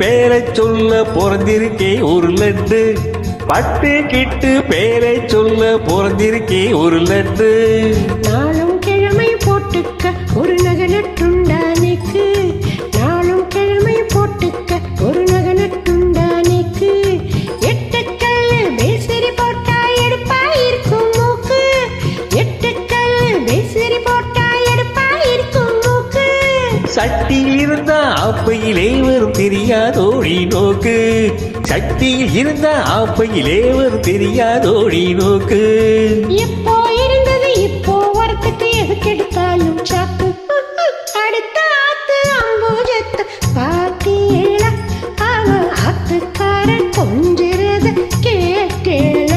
பேரை சொல்ல பிறந்திருக்கே ஒரு லட்டு. பட்டு கிட்டு பேரை சொல்ல பிறந்திருக்கே ஒரு லட்டு. நாளும் கிழமை போட்டுக்க ஒரு நகை நட்டுண்டானைக்கு. நாளும் கிழமை போட்டுக்க ஒரு நகை நட்டுண்டானைக்கு. எட்டுக்கல் பேசரி போட்டா எடுப்பா இருக்கும் மூக்கு. எட்டுக்கல் பேசரி போட்டா எடுப்பா இருக்கும் மூக்கு. சட்டியில் இருந்தா ஆப்பையிலே வரும் தெரியாதோடி நோக்கு. சட்டியில் இருந்தா ஆப்பையிலே வரும் தெரியாதோடி நோக்கு. எப்போ இருந்தது இப்போ வரத்துக்கு எதுக்கெடுத்தாலும் சாக்கு. அடுத்த ஆத்து அம்பூஜத்து பாத்தீள அவ ஆத்துக்காரன் கொஞ்சிறத கேட்டேள.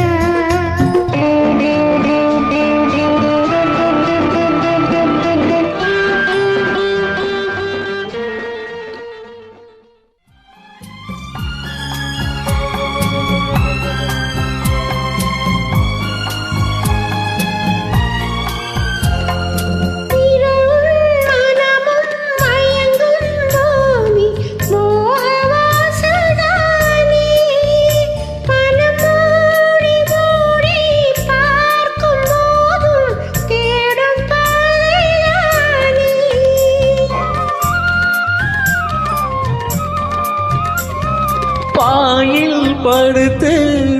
பாயில் படுத்து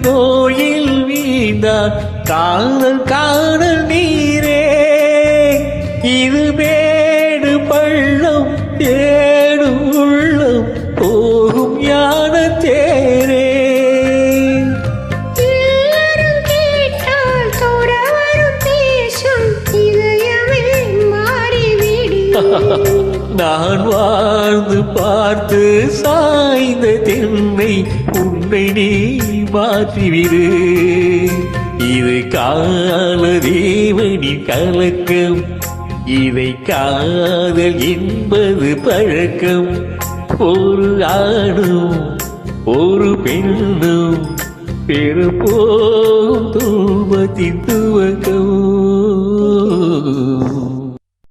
நோயில் வீழ்ந்தார் காதல் காதல் நீரே. இது மேடு பள்ளம் ஏடு உள்ளம் போகும் யான தேரே. நான் வாழ்ந்து பார்த்து சாய்ந்த தென்னை உன்னை நீ மாற்றிவிடு. இது கால தேவனின் கலக்கம். இதை காதல் என்பது பழக்கம். ஒரு ஆணும் ஒரு பெண்ணும் பெருப்போகும் துன்பத்தின் துவக்கம்.